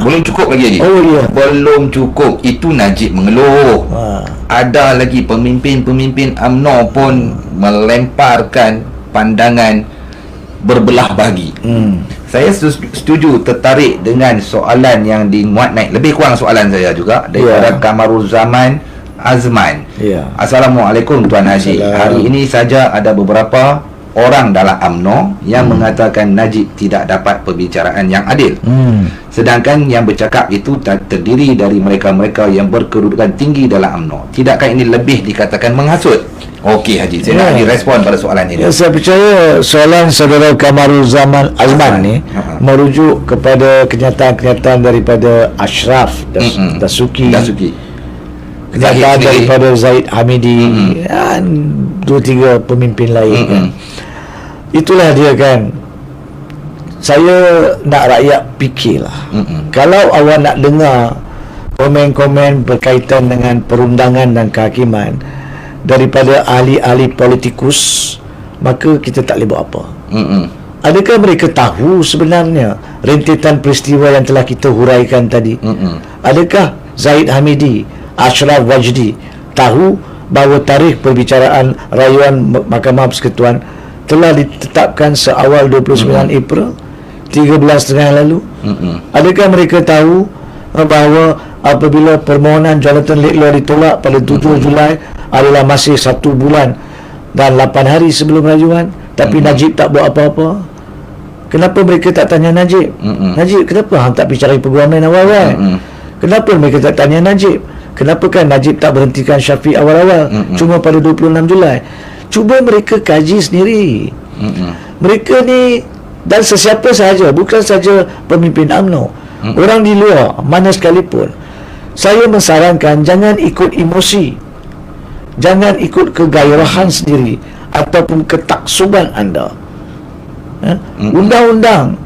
belum cukup lagi Haji. Oh ya. Belum cukup. Itu Najib mengeluh. Ada lagi pemimpin-pemimpin UMNO pun melemparkan pandangan berbelah bagi. Saya setuju, tertarik dengan soalan yang dimuat naik. Lebih kurang soalan saya juga daripada Kamaruzzaman Azman. Assalamualaikum Tuan Haji. Hari ini saja ada beberapa orang dalam UMNO yang mengatakan Najib tidak dapat perbicaraan yang adil. Sedangkan yang bercakap itu terdiri dari mereka-mereka yang berkedudukan tinggi dalam UMNO. Tidakkah ini lebih dikatakan menghasut? Okey Haji, saya nak direspon pada soalan ini. Saya percaya soalan saudara Kamaruzzaman Azman ni merujuk kepada kenyataan-kenyataan daripada Ashraf Dasuki. Kenyataan daripada Zahid Hamidi dan 2-3 pemimpin lain kan. Itulah dia kan. Saya nak rakyat fikirlah. Kalau awak nak dengar komen-komen berkaitan dengan perundangan dan kehakiman daripada ahli-ahli politikus, maka kita tak boleh buat apa. Adakah mereka tahu sebenarnya rentetan peristiwa yang telah kita huraikan tadi? Adakah Zahid Hamidi, Ashraf Wajdi tahu bahawa tarikh perbicaraan rayuan Mahkamah Persekutuan telah ditetapkan seawal 29 April 13 yang lalu? Adakah mereka tahu bahawa apabila permohonan Jonathan Laidlaw ditolak pada 7 Julai adalah masih 1 bulan dan 8 hari sebelum rayuan, tapi Najib tak buat apa-apa? Kenapa mereka tak tanya Najib? Najib, kenapa hang tak bicara peguam lain awal-awal? Kenapa mereka tak tanya Najib? Kenapa kan Najib tak berhentikan Syafiq awal-awal cuma pada 26 Julai? Cuba mereka kaji sendiri. Mereka ni, dan sesiapa sahaja, bukan saja pemimpin UMNO, orang di luar mana sekalipun, saya mensarankan jangan ikut emosi, jangan ikut kegairahan sendiri ataupun ketaksuban anda. Undang-undang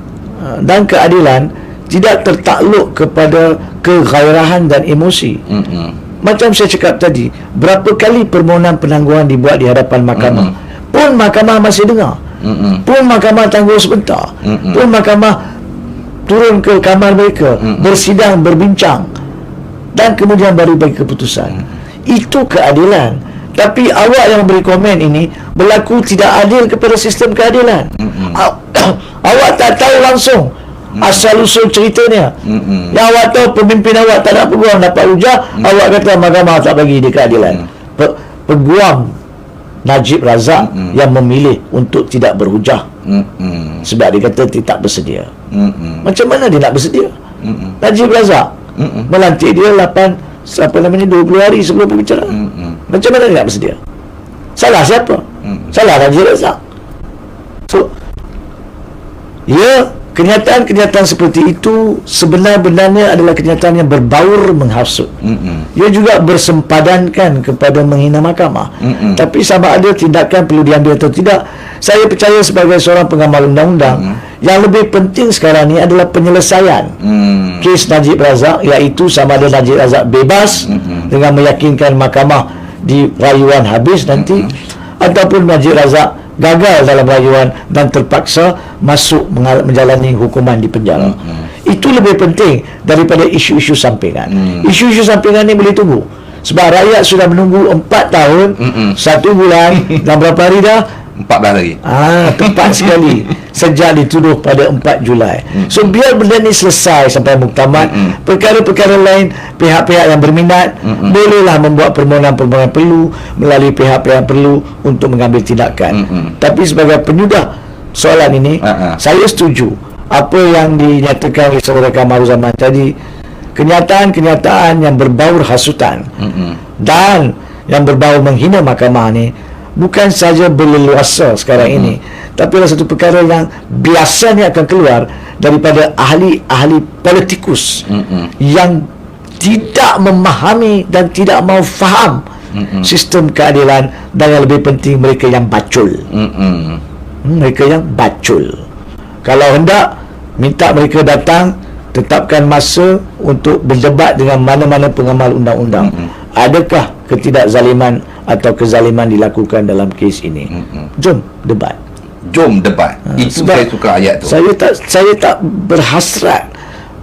dan keadilan tidak tertakluk kepada kegairahan dan emosi. Macam saya cakap tadi, berapa kali permohonan penangguhan dibuat di hadapan mahkamah, pun mahkamah masih dengar, pun mahkamah tangguh sebentar, pun mahkamah turun ke kamar mereka, bersidang, berbincang, dan kemudian baru bagi keputusan. Itu keadilan. Tapi awak yang beri komen ini berlaku tidak adil kepada sistem keadilan. Awak tak tahu langsung asal-usul ceritanya. Yang awak tahu pemimpin awak tak nak peguam dapat hujah, awak kata mahkamah tak bagi dia keadilan. Peguam Najib Razak yang memilih untuk tidak berhujah sebab dia kata dia tak bersedia. Macam mana dia nak bersedia? Najib Razak melantik dia 20 hari sebelum pembicaraan. Macam mana dia nak bersedia? Salah siapa? Salah Najib Razak. So, kenyataan-kenyataan seperti itu sebenar-benarnya adalah kenyataan yang berbaur menghasut. Ia juga bersempadankan kepada menghina mahkamah. Tapi sama ada tindakan perlu diambil atau tidak, saya percaya sebagai seorang pengamal undang-undang, yang lebih penting sekarang ni adalah penyelesaian kes Najib Razak, iaitu sama ada Najib Razak bebas dengan meyakinkan mahkamah di rayuan habis nanti, ataupun Najib Razak gagal dalam rayuan dan terpaksa masuk menjalani hukuman di penjara. Itu lebih penting daripada isu-isu sampingan. Isu-isu sampingan ni boleh tunggu, sebab rakyat sudah menunggu 4 tahun 1 bulan dan berapa hari dah? 14 lagi. Tepat sekali sejak dituduh pada 4 Julai. So biar benda ni selesai sampai muktamad, perkara-perkara lain, pihak-pihak yang berminat bolehlah membuat permohonan-permohonan perlu melalui pihak-pihak yang perlu untuk mengambil tindakan. Tapi sebagai penyudah soalan ini, saya setuju apa yang dinyatakan oleh saudara Kamaruzzaman tadi, kenyataan-kenyataan yang berbau hasutan dan yang berbau menghina mahkamah ni bukan saja berleluasa sekarang ini, tapi adalah satu perkara yang biasanya akan keluar daripada ahli-ahli politikus yang tidak memahami dan tidak mahu faham sistem keadilan, dan yang lebih penting mereka yang bacul. Mereka yang bacul. Kalau hendak, minta mereka datang, tetapkan masa untuk berdebat dengan mana-mana pengamal undang-undang. Adakah ketidakzaliman atau kezaliman dilakukan dalam kes ini? Jom debat. Itu saya suka ayat tu. Saya tak berhasrat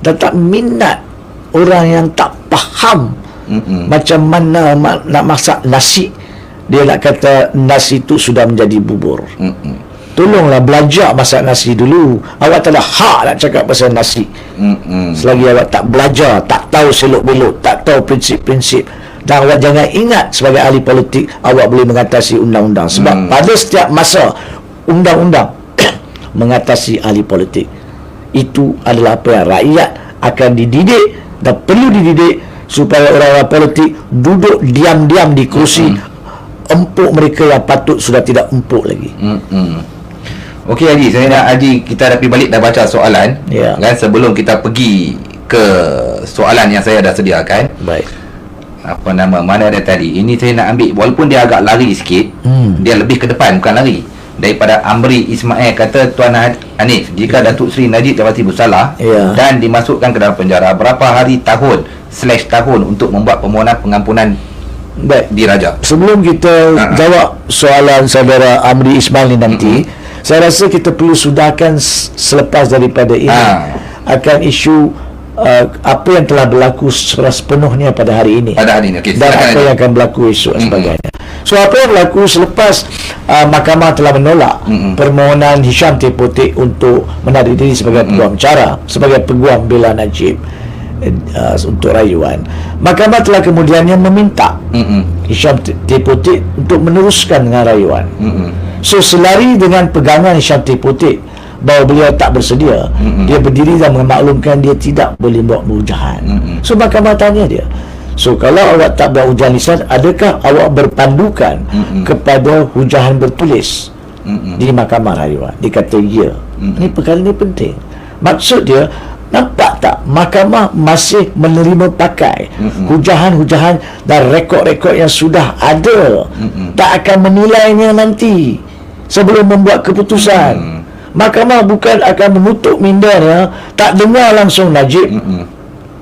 dan tak minat orang yang tak faham macam mana nak masak nasi. Dia nak kata nasi itu sudah menjadi bubur. Tolonglah belajar masak nasi dulu. Awak tak ada hak nak cakap pasal nasi selagi awak tak belajar, tak tahu selok-belok, tak tahu prinsip-prinsip. Dan awak jangan ingat sebagai ahli politik awak boleh mengatasi undang-undang. Sebab pada setiap masa undang-undang mengatasi ahli politik. Itu adalah apa yang rakyat akan dididik dan perlu dididik supaya orang-orang politik duduk diam-diam di kerusi empuk mereka yang patut sudah tidak empuk lagi. Okey Haji, saya nak Haji kita dah pergi balik dah baca soalan kan, sebelum kita pergi ke soalan yang saya dah sediakan. Baik. Apa nama, mana ada tadi, ini saya nak ambil walaupun dia agak lari sikit, dia lebih ke depan bukan lari. Daripada Amri Ismail kata, Tuan Hanif, jika Datuk Seri Najib Dapati bersalah dan dimasukkan ke dalam penjara, berapa hari tahun untuk membuat permohonan pengampunan diraja? Sebelum kita jawab soalan saudara Amri Ismail ni nanti, saya rasa kita perlu sudahkan selepas daripada ini akan isu apa yang telah berlaku sepenuhnya pada hari ini, okay, dan apa yang akan berlaku esok dan sebagainya. So apa yang berlaku selepas mahkamah telah menolak permohonan Hisham T. Potik untuk menarik diri sebagai peguam cara, sebagai peguam bela Najib untuk rayuan, mahkamah telah kemudiannya meminta Hisham T. Potik untuk meneruskan dengan rayuan. So selari dengan pegangan Hisham T. Potik bahawa beliau tak bersedia, dia berdiri dan memaklumkan dia tidak boleh buat hujahan. So mahkamah tanya dia, so kalau awak tak buat hujahan lisan, adakah awak berpandukan kepada hujahan bertulis di mahkamah rayuan? Dia kata ya. Ini perkara ni penting. Maksud dia, nampak tak mahkamah masih menerima pakai hujahan-hujahan dan rekod-rekod yang sudah ada, tak akan menilainya nanti sebelum membuat keputusan. Mahkamah bukan akan menutup minda, tak dengar langsung Najib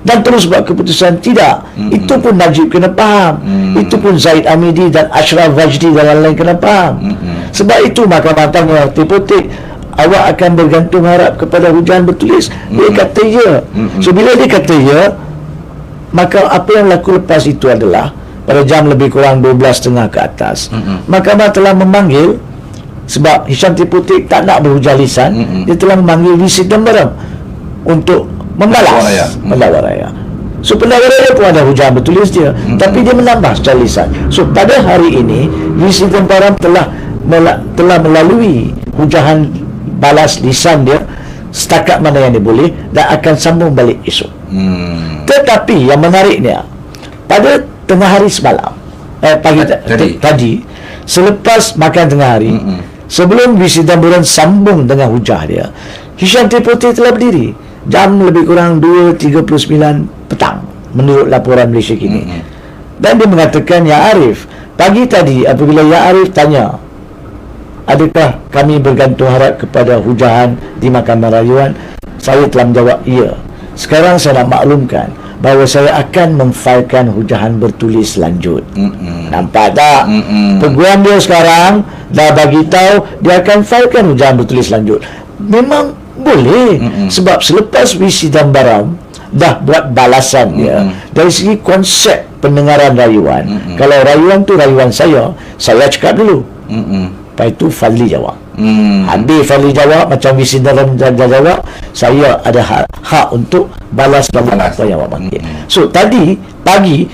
dan terus buat keputusan. Tidak. Itu pun Najib kena faham, itu pun Zaid Amidi dan Ashraf Wajdi dan lain-lain kena faham. Sebab itu mahkamah tanya T. Potik, awak akan bergantung harap kepada hujahan bertulis? Dia kata ya. So bila dia kata ya, maka apa yang berlaku lepas itu adalah pada jam lebih kurang 12.30 ke atas, mahkamah telah memanggil, sebab Hisham T. Potik tak nak berhujah lisan, dia telah memanggil V.C. Tambaram untuk membalas pendakwa raya. So pendakwa raya pun ada hujahan bertulis dia, tapi dia menambah secara lisan. So pada hari ini V.C. Tambaram telah melalui hujahan balas lisan dia setakat mana yang dia boleh, dan akan sambung balik esok. Tetapi yang menariknya, pada tengah hari semalam, pagi tadi selepas makan tengah hari, sebelum V.C. Tambaram sambung dengan hujah dia, Hisham T. Potik telah berdiri jam lebih kurang 2.39 petang menurut laporan Malaysia Kini. Dan dia mengatakan, Ya Arif, pagi tadi apabila Ya Arif tanya adakah kami bergantung harap kepada hujahan di mahkamah rayuan, saya telah menjawab ya. Sekarang saya nak maklumkan bahawa saya akan memfailkan hujahan bertulis lanjut. Nampak tak? Peguam dia sekarang dah bagi tahu dia akan failkan hujahan bertulis lanjut. Memang boleh, sebab selepas V.C. Tambaram dah buat balasan dia dari segi konsep pendengaran rayuan. Kalau rayuan tu rayuan saya cakap dulu, lepas itu Fadli jawab. Habis Fadli jawab, macam V.C. Tambaram jawab, saya ada hak untuk balas apa yang awak panggil. So tadi pagi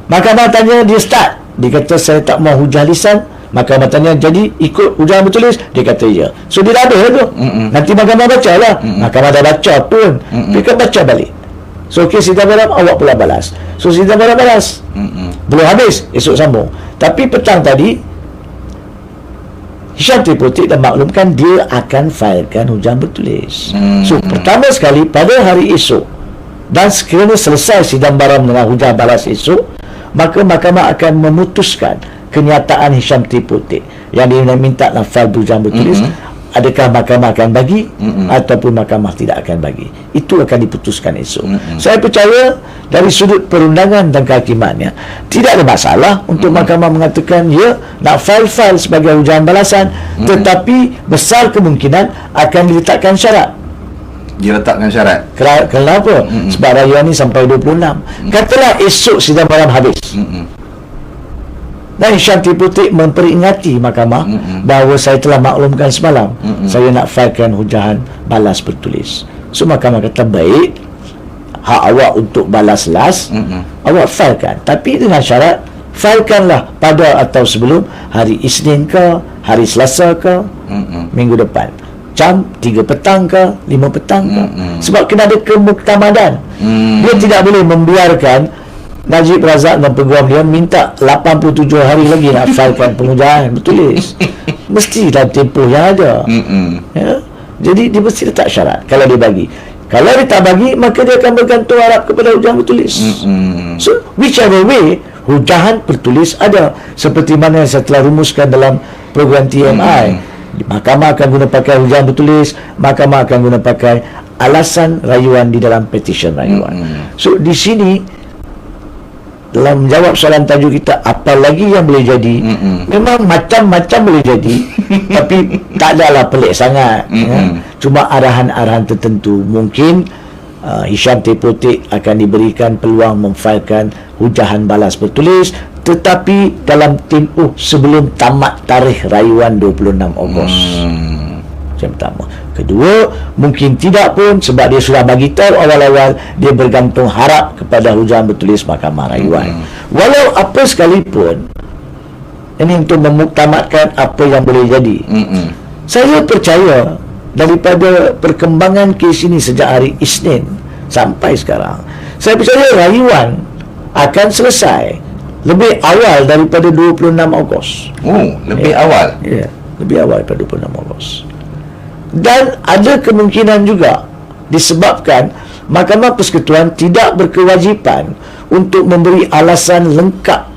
mahkamah tanya dia start, dia kata saya tak mau hujah lisan. Mahkamah tanya, jadi ikut hujahan bertulis? Dia kata ya. So dia dah ada tu. Nanti mahkamah baca lah. Mahkamah dah baca pun, dia kan baca balik. So okey, Siti Tambaram, awak pula balas. So Siti Tambaram balas, belum habis, esok sambung. Tapi petang tadi Hisham T. Potik dah maklumkan dia akan failkan hujahan bertulis. So pertama sekali pada hari esok, dan sekiranya selesai Sidang Baram dengan hujahan balas esok, maka mahkamah akan memutuskan kenyataan Hisham T. Potik yang dia minta lafaz hujahan bertulis. Adakah mahkamah akan bagi ataupun mahkamah tidak akan bagi, itu akan diputuskan esok. Saya percaya dari sudut perundangan dan kehakimannya tidak ada masalah untuk mahkamah mengatakan ya nak file sebagai hujahan balasan, tetapi besar kemungkinan akan diletakkan syarat. Dia letakkan syarat. Kenapa? Sebab rayuan ni sampai 26. Katalah esok sidang malam habis. Dan Hisham Tiputik memperingati mahkamah bahawa saya telah maklumkan semalam saya nak filekan hujahan balas bertulis. So mahkamah kata baik, hak awak untuk balas last, awak filekan, tapi dengan syarat filekanlah pada atau sebelum hari Isnin ke, hari Selasa ke, minggu depan, jam 3 petang ke, 5 petang ke. Sebab kena ada kemuktamadan. Dia tidak boleh membiarkan Najib Razak dan peguam dia minta 87 hari lagi nak filekan pengujahan bertulis. Mesti dalam tempoh yang ada. Ya? Jadi dia mesti letak syarat kalau dia bagi. Kalau dia tak bagi, maka dia akan bergantung harap kepada hujahan bertulis. So whichever way, hujahan bertulis ada. Seperti mana yang saya telah rumuskan dalam program TMI. Mahkamah akan guna pakai hujahan bertulis, mahkamah akan guna pakai alasan rayuan di dalam petition rayuan. So di sini dalam menjawab soalan tajuk kita, apa lagi yang boleh jadi, memang macam-macam boleh jadi. Tapi tak adalah pelik sangat, ya. Cuma arahan-arahan tertentu. Mungkin Hisham Tiputik akan diberikan peluang memfilekan hujahan balas bertulis, tetapi dalam tempoh sebelum tamat tarikh rayuan 26 Ogos. Yang pertama. Kedua, mungkin tidak pun, sebab dia sudah bagi tahu awal-awal dia bergantung harap kepada hujahan bertulis mahkamah rayuan. Walau apa sekalipun, ini untuk memuktamadkan apa yang boleh jadi. Saya percaya daripada perkembangan kes ini sejak hari Isnin sampai sekarang, saya percaya rayuan akan selesai lebih awal daripada 26 Ogos. Lebih awal? Ya, lebih awal daripada 26 Ogos. Dan ada kemungkinan juga disebabkan Mahkamah Persekutuan tidak berkewajipan untuk memberi alasan lengkap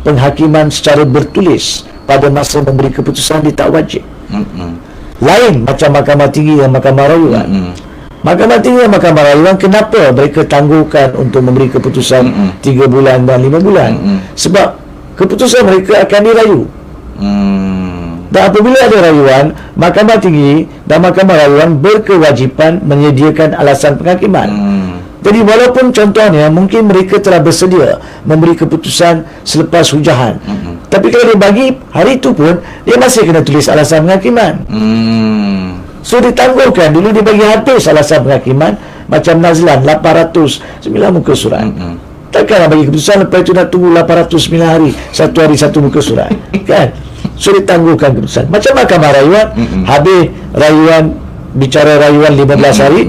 penghakiman secara bertulis pada masa memberi keputusan. Dia tak wajib. Lain macam Mahkamah Tinggi dan Mahkamah Rayuan. Mahkamah Tinggi dan Mahkamah Rayuan, kenapa mereka tangguhkan untuk memberi keputusan 3 bulan dan 5 bulan? Sebab keputusan mereka akan dirayu. Dan apabila ada rayuan, Mahkamah Tinggi dan Mahkamah Rayuan berkewajipan menyediakan alasan penghakiman. Jadi walaupun contohnya mungkin mereka telah bersedia memberi keputusan selepas hujahan, tapi kalau dia bagi hari itu pun, dia masih kena tulis alasan penghakiman. So ditangguhkan dulu, dia bagi habis alasan penghakiman. Macam Nazlan 809 muka surat. Takkan nak bagi keputusan lepas itu nak tunggu 809 hari, satu hari satu muka surat. Kan? So ditangguhkan keputusan. Macam Mahkamah Rayuan, habis rayuan, bicara rayuan 15 hari,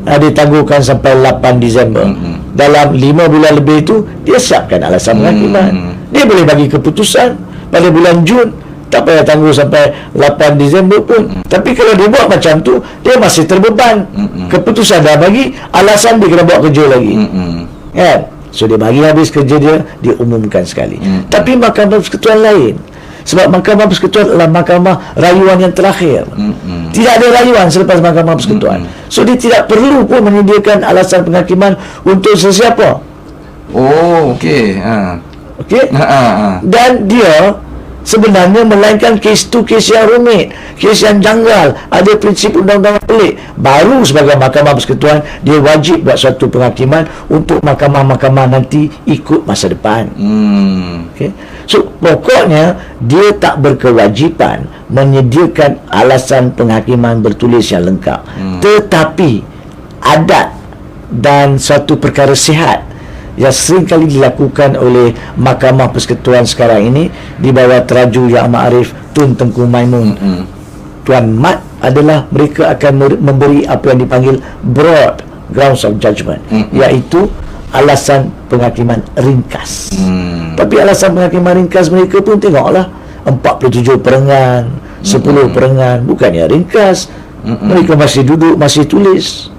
ditangguhkan sampai 8 Disember. Dalam 5 bulan lebih itu, dia siapkan alasan penghakiman. Dia boleh bagi keputusan pada bulan Jun, tak payah tangguh sampai 8 Disember pun. Tapi kalau dia buat macam tu, dia masih terbeban. Keputusan dah bagi, alasan dia kena buat kerja lagi. Kan? So dia bagi habis kerja dia, dia umumkan sekali. Tapi Mahkamah Persekutuan lain. Sebab Mahkamah Persekutuan adalah mahkamah rayuan yang terakhir. Tidak ada rayuan selepas Mahkamah Persekutuan. So dia tidak perlu pun menyediakan alasan penghakiman untuk sesiapa. Okey. Okey? Dan dia sebenarnya melainkan kes tu kes yang rumit, kes yang janggal, ada prinsip undang-undang pelik. Baru sebagai Mahkamah Persekutuan dia wajib buat suatu penghakiman untuk mahkamah-mahkamah nanti ikut masa depan. Okay. So pokoknya dia tak berkewajipan menyediakan alasan penghakiman bertulis yang lengkap. Tetapi adat dan suatu perkara sihat yang sering kali dilakukan oleh Mahkamah Persekutuan sekarang ini di bawah teraju Yang Ma'arif Tun Tengku Maimun, Tuan Mat, adalah mereka akan memberi apa yang dipanggil broad grounds of judgment, iaitu alasan penghakiman ringkas. Tapi alasan penghakiman ringkas mereka pun tengoklah 47 perengan, 10 perengan, bukannya ringkas. Mereka masih duduk, masih tulis.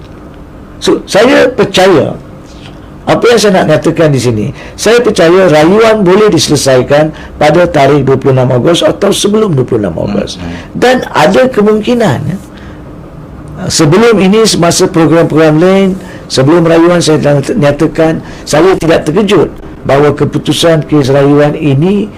So saya percaya apa yang saya nak nyatakan di sini, saya percaya rayuan boleh diselesaikan pada tarikh 26 Ogos atau sebelum 26 Ogos. Dan ada kemungkinan sebelum ini, semasa program-program lain, sebelum rayuan saya nyatakan saya tidak terkejut bahawa keputusan kes rayuan ini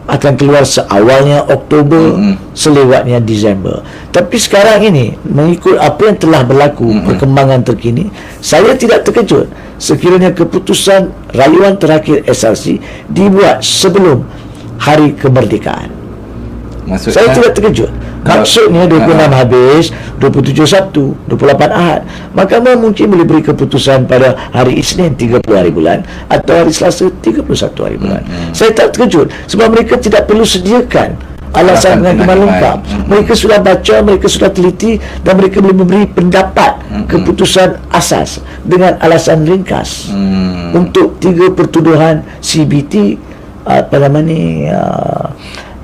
akan keluar seawalnya Oktober, selewatnya Disember. Tapi sekarang ini, mengikut apa yang telah berlaku, perkembangan terkini, saya tidak terkejut sekiranya keputusan rayuan terakhir SRC dibuat sebelum hari kemerdekaan. Saya tidak terkejut. Maksudnya 26 habis, 27 Sabtu, 28 Ahad. Mahkamah mungkin boleh beri keputusan pada hari Isnin 30 hari bulan atau hari Selasa 31 hari bulan. Saya tak terkejut sebab mereka tidak perlu sediakan alasan penghakiman lengkap. Mereka sudah baca, mereka sudah teliti dan mereka boleh memberi pendapat keputusan asas dengan alasan ringkas untuk 3 pertuduhan CBT,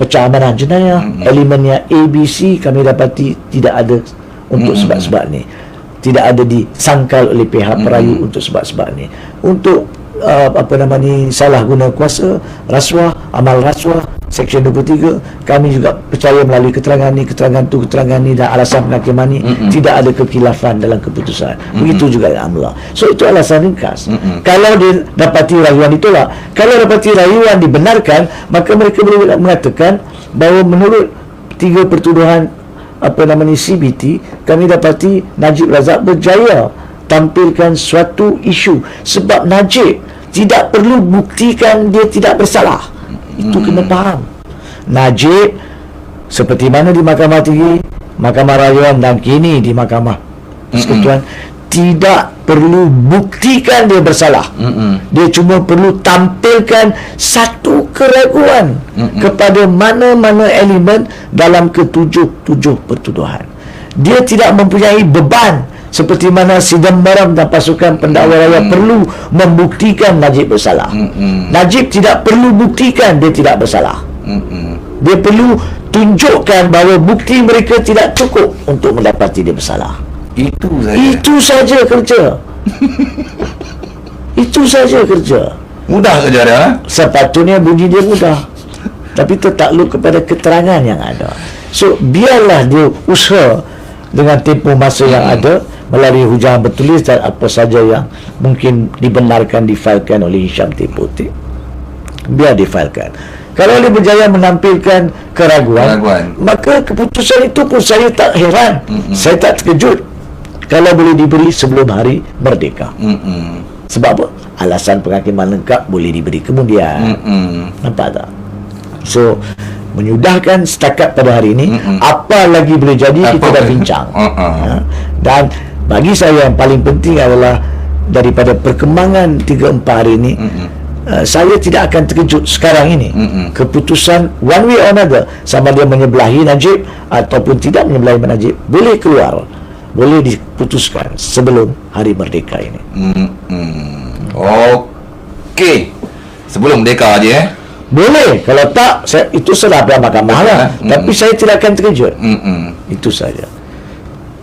pencamaran jenayah, elemennya ABC kami dapati tidak ada untuk sebab-sebab ni, tidak ada disangkal oleh pihak perayu untuk sebab-sebab ni. Untuk salah guna kuasa, rasuah, amal rasuah, Seksyen 23, kami juga percaya melalui keterangan ni, keterangan tu, keterangan ni dan alasan penghakiman ni tidak ada kekhilafan dalam keputusan. Begitu juga AMLA. So itu alasan ringkas. Kalau dia dapati rayuan ditolak, kalau dapati rayuan dibenarkan, maka mereka boleh mengatakan bahawa menurut 3 pertuduhan CBT, kami dapati Najib Razak berjaya tampilkan suatu isu sebab Najib tidak perlu buktikan dia tidak bersalah. Itu kena faham. Najib seperti mana di Mahkamah Tinggi, Mahkamah Rayuan dan kini di Mahkamah Persekutuan tidak perlu buktikan dia bersalah. Dia cuma perlu tampilkan satu keraguan kepada mana-mana elemen dalam ketujuh pertuduhan. Dia tidak mempunyai beban seperti mana Sidambaram dan pasukan pendakwa raya perlu membuktikan Najib bersalah. Najib tidak perlu buktikan dia tidak bersalah. Dia perlu tunjukkan bahawa bukti mereka tidak cukup untuk mendapati dia bersalah. Itu saja kerja. Itu saja kerja. Mudah saja dia. Sepatutnya bunyi dia mudah, tapi tertakluk kepada keterangan yang ada. So biarlah dia usaha dengan tempoh masa yang ada melalui hujah bertulis dan apa saja yang mungkin dibenarkan difailkan oleh Hisham Tempoh, biar difailkan. Kalau dia berjaya menampilkan keraguan, maka keputusan itu pun saya tak heran, saya tak terkejut kalau boleh diberi sebelum hari merdeka. Sebab apa? Alasan penghakiman lengkap boleh diberi kemudian. Nampak tak? So menyudahkan setakat pada hari ini, apa lagi boleh jadi kita dah bincang. Dan bagi saya yang paling penting adalah daripada perkembangan 3-4 hari ini, saya tidak akan terkejut sekarang ini. Keputusan one way or another, sama dia menyebelahi Najib ataupun tidak menyebelahi Najib, boleh keluar, boleh diputuskan sebelum hari merdeka ini. Okey, sebelum merdeka aja boleh. Kalau tak, itu serah pihak mahkamah lah. Tapi saya tidak akan terkejut. Itu saja.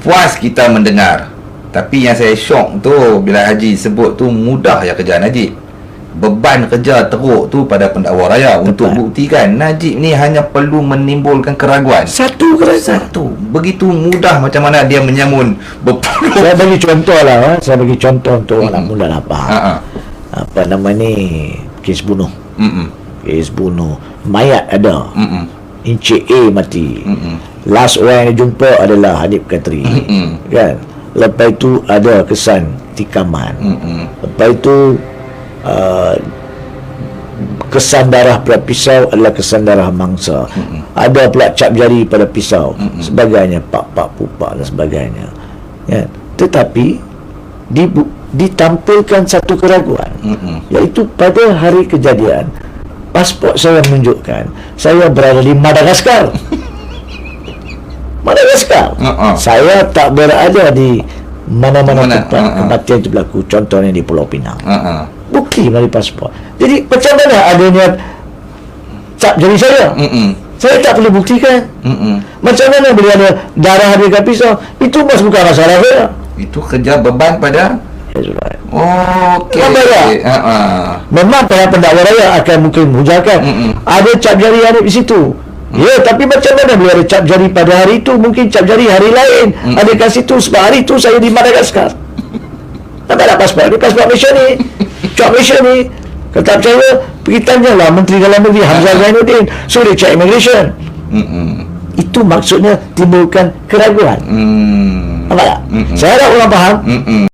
Puas kita mendengar. Tapi yang saya syok tu bila Haji sebut tu mudah ya kerja Najib. Beban kerja teruk tu pada pendakwa raya. Tepat. Untuk buktikan Najib ni hanya perlu menimbulkan keraguan. Satu. Begitu mudah macam mana dia menyamun berpuluh. Saya bagi contoh lah. Saya bagi contoh untuk orang mula lah faham. Apa nama ni, kes bunuh. Kes bunuh, mayat ada. Encik A mati. Last orang yang jumpa adalah Hanif Katri. Kan? Lepas itu ada kesan tikaman. Lepas itu kesan darah pada pisau adalah kesan darah mangsa. Ada pula cap jari pada pisau, sebagainya, pak pupak dan sebagainya. Ya. Tetapi ditampilkan satu keraguan, iaitu pada hari kejadian pasport saya menunjukkan saya berada di Madagaskar. Saya tak berada di mana-mana tempat kematian itu berlaku, contohnya di Pulau Pinang. Bukti melalui pasport. Jadi macam mana adanya cap jari saya? Saya tak perlu buktikan. Macam mana boleh ada darah di dekat pisau? Itu bukan masalah saya. Itu kerja beban pada Okey. Memang para pendakwa raya akan mungkin menghujahkan ada cap jari ada di situ. Ya, tapi macam mana boleh ada cap jari pada hari itu? Mungkin cap jari hari lain ada kat situ sebab hari itu saya di Madagaskar. Tak ada pasport. Ini pasport Malaysia ni. Cap Malaysia ni. Kata saya pergi tanyalah Menteri Dalam Negeri Hamzah Zainuddin, so dia check immigration. Itu maksudnya timbulkan keraguan. Nampak tak? Saya harap orang faham.